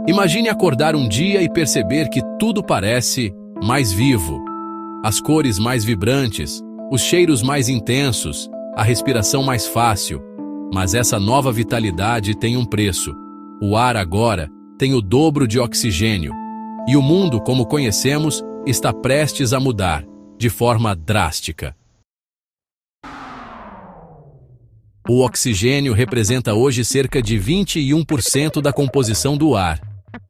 Imagine acordar um dia e perceber que tudo parece mais vivo. As cores mais vibrantes, os cheiros mais intensos, a respiração mais fácil. Mas essa nova vitalidade tem um preço. O ar agora tem o dobro de oxigênio. E o mundo, como conhecemos, está prestes a mudar, de forma drástica. O oxigênio representa hoje cerca de 21% da composição do ar.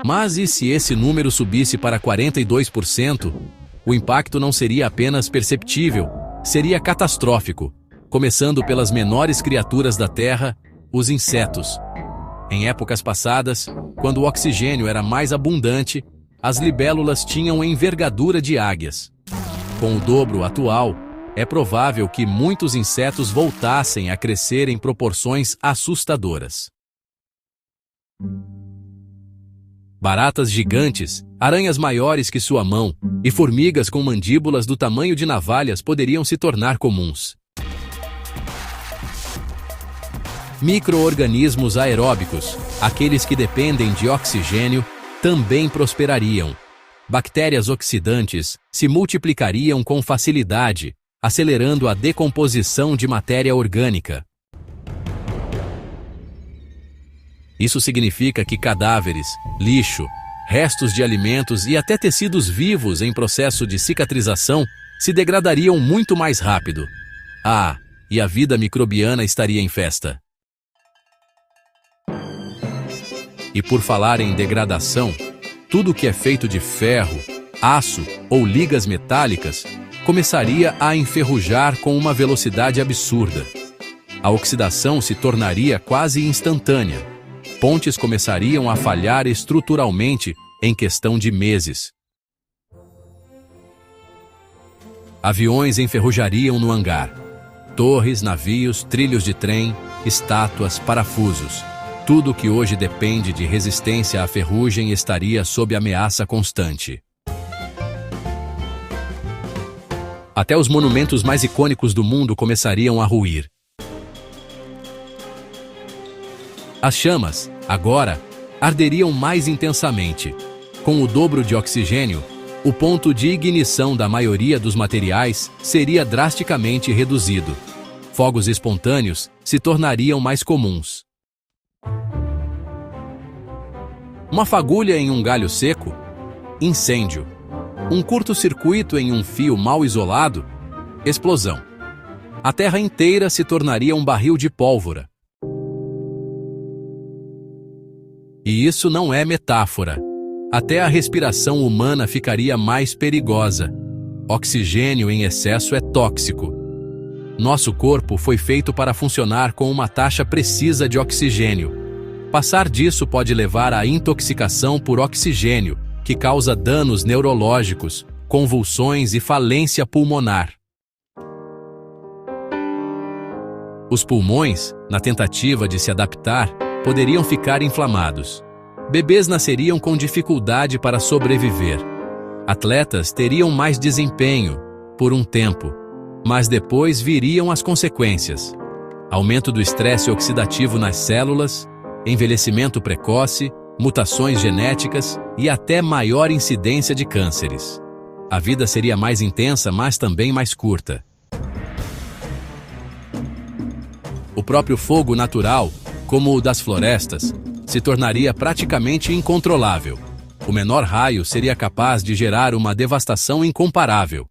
Mas e se esse número subisse para 42%? O impacto não seria apenas perceptível, seria catastrófico, começando pelas menores criaturas da Terra, os insetos. Em épocas passadas, quando o oxigênio era mais abundante, as libélulas tinham envergadura de águias. Com o dobro atual, é provável que muitos insetos voltassem a crescer em proporções assustadoras. Baratas gigantes, aranhas maiores que sua mão e formigas com mandíbulas do tamanho de navalhas poderiam se tornar comuns. Micro-organismos aeróbicos, aqueles que dependem de oxigênio, também prosperariam. Bactérias oxidantes se multiplicariam com facilidade, acelerando a decomposição de matéria orgânica. Isso significa que cadáveres, lixo, restos de alimentos e até tecidos vivos em processo de cicatrização se degradariam muito mais rápido. E a vida microbiana estaria em festa. E por falar em degradação, tudo que é feito de ferro, aço ou ligas metálicas começaria a enferrujar com uma velocidade absurda. A oxidação se tornaria quase instantânea. Pontes começariam a falhar estruturalmente em questão de meses. Aviões enferrujariam no hangar. Torres, navios, trilhos de trem, estátuas, parafusos. Tudo que hoje depende de resistência à ferrugem estaria sob ameaça constante. Até os monumentos mais icônicos do mundo começariam a ruir. As chamas, agora, arderiam mais intensamente. Com o dobro de oxigênio, o ponto de ignição da maioria dos materiais seria drasticamente reduzido. Fogos espontâneos se tornariam mais comuns. Uma fagulha em um galho seco? Incêndio. Um curto-circuito em um fio mal isolado? Explosão. A terra inteira se tornaria um barril de pólvora. E isso não é metáfora. Até a respiração humana ficaria mais perigosa. Oxigênio em excesso é tóxico. Nosso corpo foi feito para funcionar com uma taxa precisa de oxigênio. Passar disso pode levar à intoxicação por oxigênio, que causa danos neurológicos, convulsões e falência pulmonar. Os pulmões, na tentativa de se adaptar, poderiam ficar inflamados. Bebês nasceriam com dificuldade para sobreviver. Atletas teriam mais desempenho, por um tempo, mas depois viriam as consequências. Aumento do estresse oxidativo nas células, envelhecimento precoce, mutações genéticas e até maior incidência de cânceres. A vida seria mais intensa, mas também mais curta. O próprio fogo natural, como o das florestas, se tornaria praticamente incontrolável. O menor raio seria capaz de gerar uma devastação incomparável.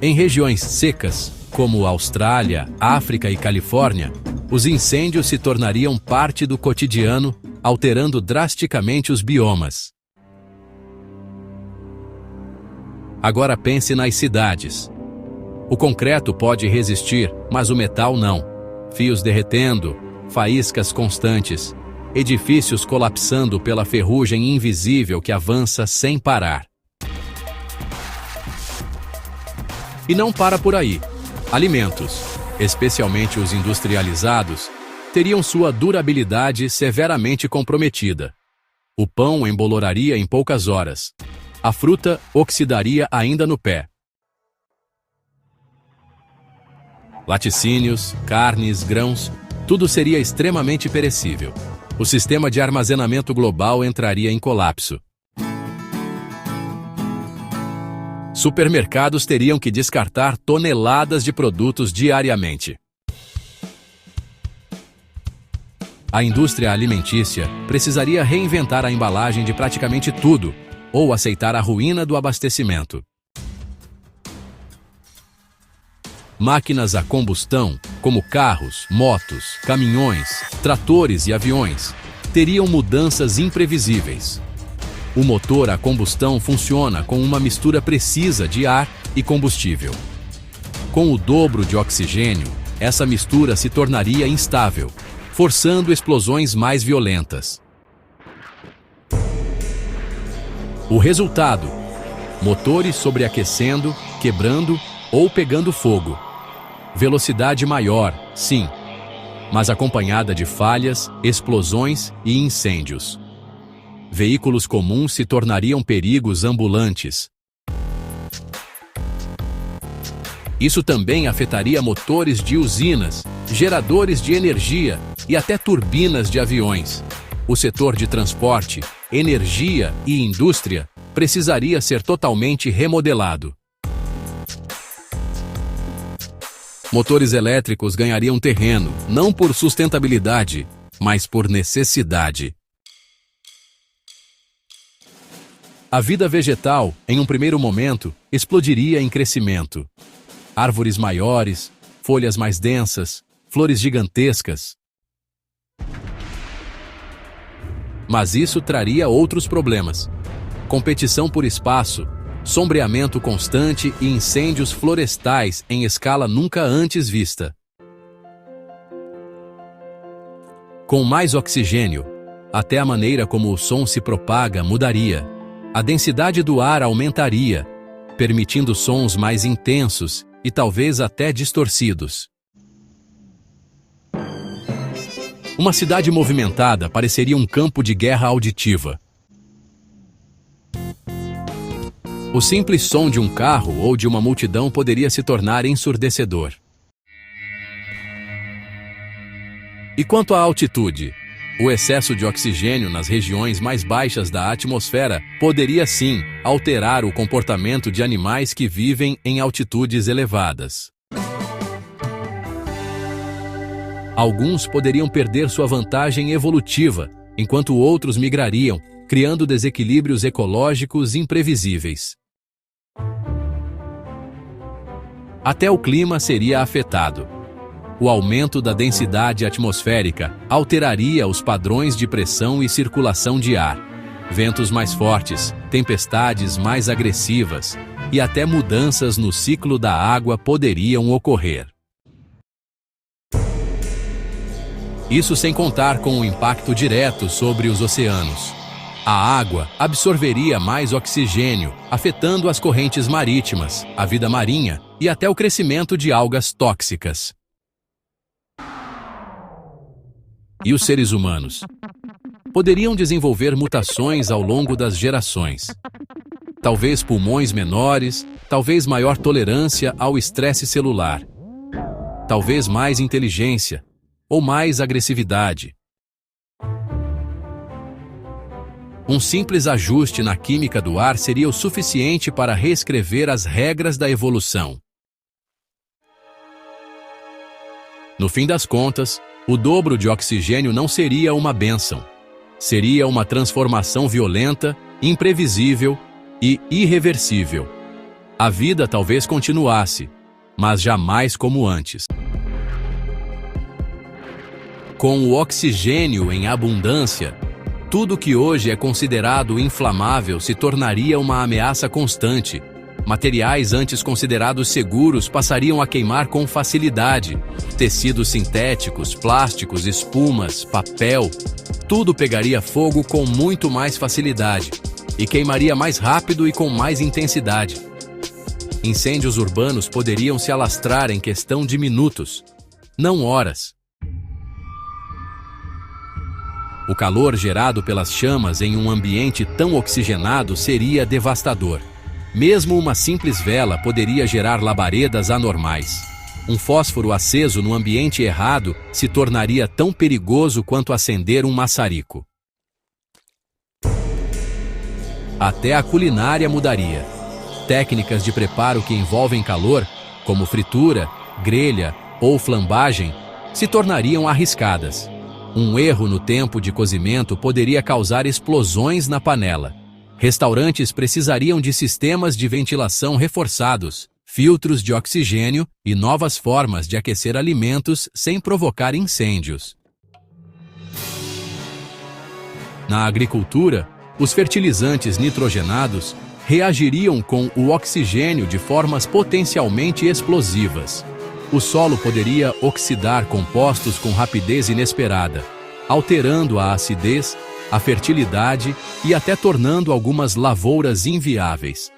Em regiões secas, como Austrália, África e Califórnia, os incêndios se tornariam parte do cotidiano, alterando drasticamente os biomas. Agora pense nas cidades. O concreto pode resistir, mas o metal não. Fios derretendo, faíscas constantes, edifícios colapsando pela ferrugem invisível que avança sem parar. E não para por aí. Alimentos, especialmente os industrializados, teriam sua durabilidade severamente comprometida. O pão emboloraria em poucas horas. A fruta oxidaria ainda no pé. Laticínios, carnes, grãos, tudo seria extremamente perecível. O sistema de armazenamento global entraria em colapso. Supermercados teriam que descartar toneladas de produtos diariamente. A indústria alimentícia precisaria reinventar a embalagem de praticamente tudo, ou aceitar a ruína do abastecimento. Máquinas a combustão, como carros, motos, caminhões, tratores e aviões, teriam mudanças imprevisíveis. O motor a combustão funciona com uma mistura precisa de ar e combustível. Com o dobro de oxigênio, essa mistura se tornaria instável, forçando explosões mais violentas. O resultado: motores sobreaquecendo, quebrando ou pegando fogo. Velocidade maior, sim, mas acompanhada de falhas, explosões e incêndios. Veículos comuns se tornariam perigos ambulantes. Isso também afetaria motores de usinas, geradores de energia e até turbinas de aviões. O setor de transporte, energia e indústria precisaria ser totalmente remodelado. Motores elétricos ganhariam terreno, não por sustentabilidade, mas por necessidade. A vida vegetal, em um primeiro momento, explodiria em crescimento. Árvores maiores, folhas mais densas, flores gigantescas. Mas isso traria outros problemas: competição por espaço, sombreamento constante e incêndios florestais em escala nunca antes vista. Com mais oxigênio, até a maneira como o som se propaga mudaria. A densidade do ar aumentaria, permitindo sons mais intensos e talvez até distorcidos. Uma cidade movimentada pareceria um campo de guerra auditiva. O simples som de um carro ou de uma multidão poderia se tornar ensurdecedor. E quanto à altitude? O excesso de oxigênio nas regiões mais baixas da atmosfera poderia sim alterar o comportamento de animais que vivem em altitudes elevadas. Alguns poderiam perder sua vantagem evolutiva, enquanto outros migrariam, criando desequilíbrios ecológicos imprevisíveis. Até o clima seria afetado. O aumento da densidade atmosférica alteraria os padrões de pressão e circulação de ar. Ventos mais fortes, tempestades mais agressivas e até mudanças no ciclo da água poderiam ocorrer. Isso sem contar com o impacto direto sobre os oceanos. A água absorveria mais oxigênio, afetando as correntes marítimas, a vida marinha e até o crescimento de algas tóxicas. E os seres humanos? Poderiam desenvolver mutações ao longo das gerações. Talvez pulmões menores, talvez maior tolerância ao estresse celular. Talvez mais inteligência, ou mais agressividade. Um simples ajuste na química do ar seria o suficiente para reescrever as regras da evolução. No fim das contas, o dobro de oxigênio não seria uma bênção. Seria uma transformação violenta, imprevisível e irreversível. A vida talvez continuasse, mas jamais como antes. Com o oxigênio em abundância, tudo que hoje é considerado inflamável se tornaria uma ameaça constante. Materiais antes considerados seguros passariam a queimar com facilidade. Tecidos sintéticos, plásticos, espumas, papel, tudo pegaria fogo com muito mais facilidade e queimaria mais rápido e com mais intensidade. Incêndios urbanos poderiam se alastrar em questão de minutos, não horas. O calor gerado pelas chamas em um ambiente tão oxigenado seria devastador. Mesmo uma simples vela poderia gerar labaredas anormais. Um fósforo aceso no ambiente errado se tornaria tão perigoso quanto acender um maçarico. Até a culinária mudaria. Técnicas de preparo que envolvem calor, como fritura, grelha ou flambagem, se tornariam arriscadas. Um erro no tempo de cozimento poderia causar explosões na panela. Restaurantes precisariam de sistemas de ventilação reforçados, filtros de oxigênio e novas formas de aquecer alimentos sem provocar incêndios. Na agricultura, os fertilizantes nitrogenados reagiriam com o oxigênio de formas potencialmente explosivas. O solo poderia oxidar compostos com rapidez inesperada, alterando a acidez, a fertilidade e até tornando algumas lavouras inviáveis.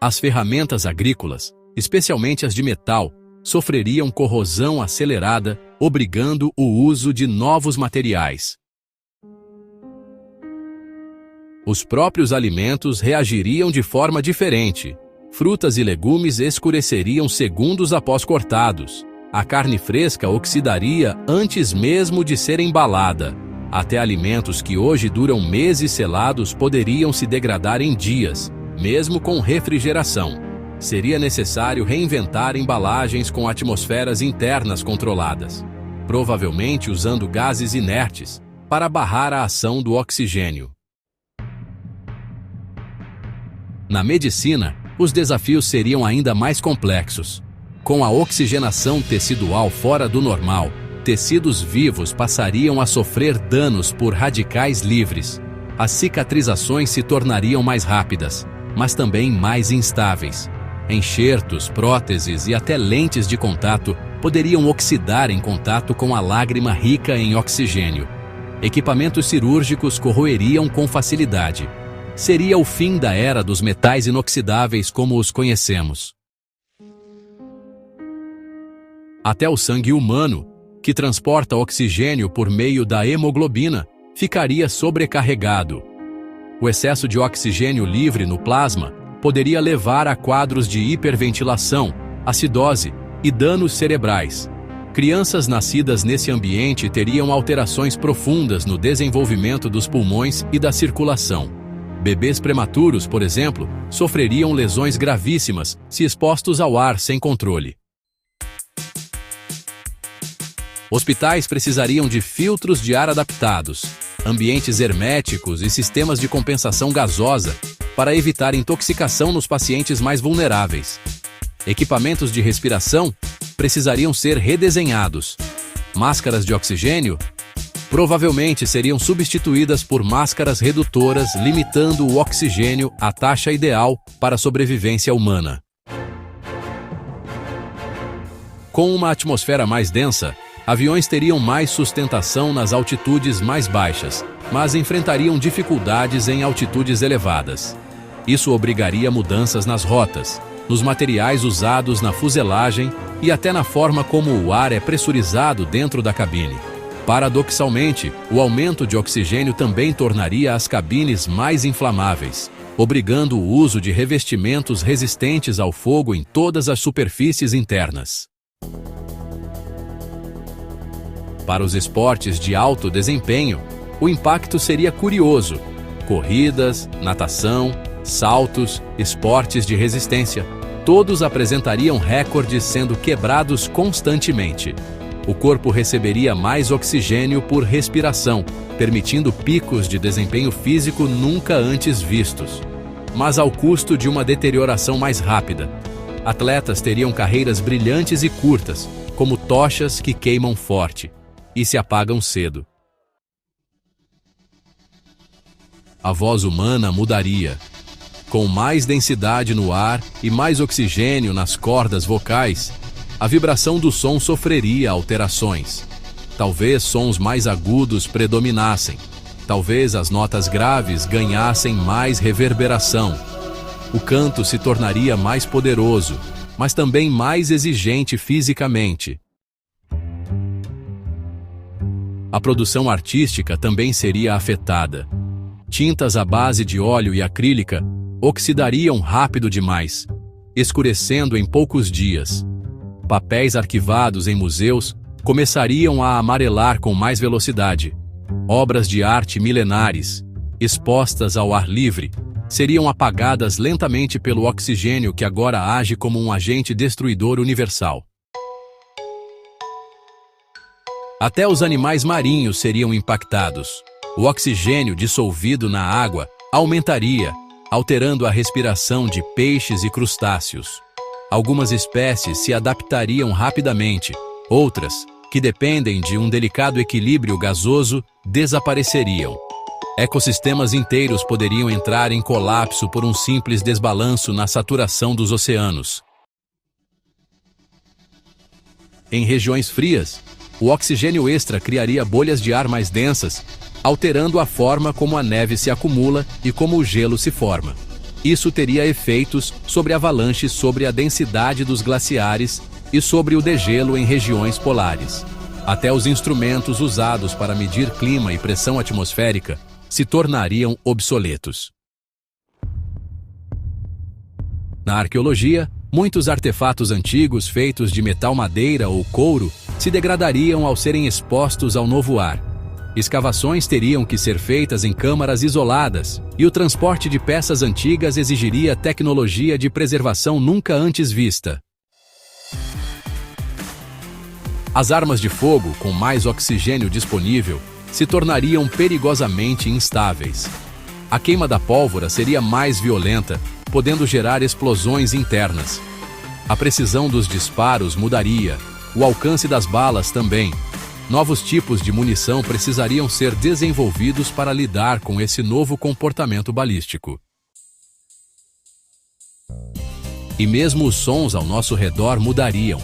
As ferramentas agrícolas, especialmente as de metal, sofreriam corrosão acelerada, obrigando o uso de novos materiais. Os próprios alimentos reagiriam de forma diferente. Frutas e legumes escureceriam segundos após cortados. A carne fresca oxidaria antes mesmo de ser embalada. Até alimentos que hoje duram meses selados poderiam se degradar em dias, mesmo com refrigeração. Seria necessário reinventar embalagens com atmosferas internas controladas, provavelmente usando gases inertes, para barrar a ação do oxigênio. Na medicina, os desafios seriam ainda mais complexos. Com a oxigenação tecidual fora do normal, tecidos vivos passariam a sofrer danos por radicais livres. As cicatrizações se tornariam mais rápidas, mas também mais instáveis. Enxertos, próteses e até lentes de contato poderiam oxidar em contato com a lágrima rica em oxigênio. Equipamentos cirúrgicos corroeriam com facilidade. Seria o fim da era dos metais inoxidáveis como os conhecemos. Até o sangue humano, que transporta oxigênio por meio da hemoglobina, ficaria sobrecarregado. O excesso de oxigênio livre no plasma poderia levar a quadros de hiperventilação, acidose e danos cerebrais. Crianças nascidas nesse ambiente teriam alterações profundas no desenvolvimento dos pulmões e da circulação. Bebês prematuros, por exemplo, sofreriam lesões gravíssimas se expostos ao ar sem controle. Hospitais precisariam de filtros de ar adaptados, ambientes herméticos e sistemas de compensação gasosa para evitar intoxicação nos pacientes mais vulneráveis. Equipamentos de respiração precisariam ser redesenhados. Máscaras de oxigênio provavelmente seriam substituídas por máscaras redutoras, limitando o oxigênio à taxa ideal para a sobrevivência humana. Com uma atmosfera mais densa, aviões teriam mais sustentação nas altitudes mais baixas, mas enfrentariam dificuldades em altitudes elevadas. Isso obrigaria mudanças nas rotas, nos materiais usados na fuselagem e até na forma como o ar é pressurizado dentro da cabine. Paradoxalmente, o aumento de oxigênio também tornaria as cabines mais inflamáveis, obrigando o uso de revestimentos resistentes ao fogo em todas as superfícies internas. Para os esportes de alto desempenho, o impacto seria curioso. Corridas, natação, saltos, esportes de resistência, todos apresentariam recordes sendo quebrados constantemente. O corpo receberia mais oxigênio por respiração, permitindo picos de desempenho físico nunca antes vistos, mas ao custo de uma deterioração mais rápida. Atletas teriam carreiras brilhantes e curtas, como tochas que queimam forte e se apagam cedo. A voz humana mudaria. Com mais densidade no ar e mais oxigênio nas cordas vocais, a vibração do som sofreria alterações. Talvez sons mais agudos predominassem. Talvez as notas graves ganhassem mais reverberação. O canto se tornaria mais poderoso, mas também mais exigente fisicamente. A produção artística também seria afetada. Tintas à base de óleo e acrílica oxidariam rápido demais, escurecendo em poucos dias. Papéis arquivados em museus começariam a amarelar com mais velocidade. Obras de arte milenares, expostas ao ar livre, seriam apagadas lentamente pelo oxigênio que agora age como um agente destruidor universal. Até os animais marinhos seriam impactados. O oxigênio dissolvido na água aumentaria, alterando a respiração de peixes e crustáceos. Algumas espécies se adaptariam rapidamente, outras, que dependem de um delicado equilíbrio gasoso, desapareceriam. Ecossistemas inteiros poderiam entrar em colapso por um simples desbalanço na saturação dos oceanos. Em regiões frias, o oxigênio extra criaria bolhas de ar mais densas, alterando a forma como a neve se acumula e como o gelo se forma. Isso teria efeitos sobre avalanches, sobre a densidade dos glaciares e sobre o degelo em regiões polares. Até os instrumentos usados para medir clima e pressão atmosférica se tornariam obsoletos. Na arqueologia, muitos artefatos antigos feitos de metal, madeira ou couro se degradariam ao serem expostos ao novo ar. Escavações teriam que ser feitas em câmaras isoladas, e o transporte de peças antigas exigiria tecnologia de preservação nunca antes vista. As armas de fogo, com mais oxigênio disponível, se tornariam perigosamente instáveis. A queima da pólvora seria mais violenta, podendo gerar explosões internas. A precisão dos disparos mudaria, o alcance das balas também. Novos tipos de munição precisariam ser desenvolvidos para lidar com esse novo comportamento balístico. E mesmo os sons ao nosso redor mudariam.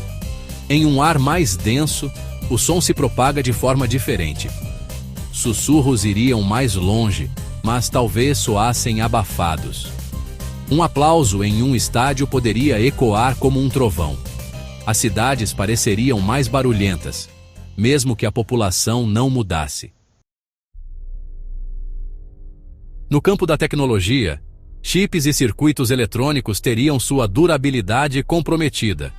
Em um ar mais denso, o som se propaga de forma diferente. Sussurros iriam mais longe, mas talvez soassem abafados. Um aplauso em um estádio poderia ecoar como um trovão. As cidades pareceriam mais barulhentas, mesmo que a população não mudasse. No campo da tecnologia, chips e circuitos eletrônicos teriam sua durabilidade comprometida.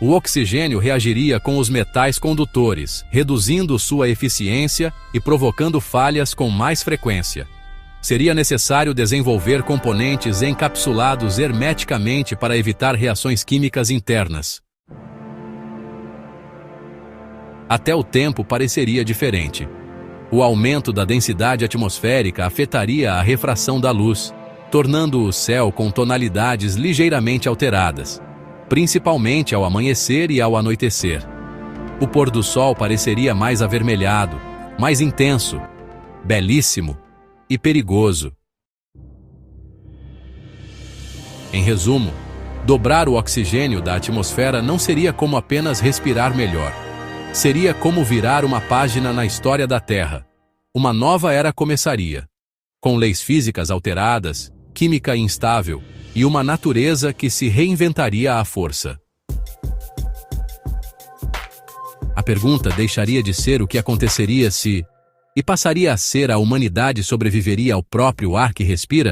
O oxigênio reagiria com os metais condutores, reduzindo sua eficiência e provocando falhas com mais frequência. Seria necessário desenvolver componentes encapsulados hermeticamente para evitar reações químicas internas. Até o tempo pareceria diferente. O aumento da densidade atmosférica afetaria a refração da luz, tornando o céu com tonalidades ligeiramente alteradas, principalmente ao amanhecer e ao anoitecer. O pôr do sol pareceria mais avermelhado, mais intenso, belíssimo e perigoso. Em resumo, dobrar o oxigênio da atmosfera não seria como apenas respirar melhor. Seria como virar uma página na história da Terra. Uma nova era começaria, com leis físicas alteradas, química instável e uma natureza que se reinventaria à força. A pergunta deixaria de ser o que aconteceria se, e passaria a ser a humanidade sobreviveria ao próprio ar que respira?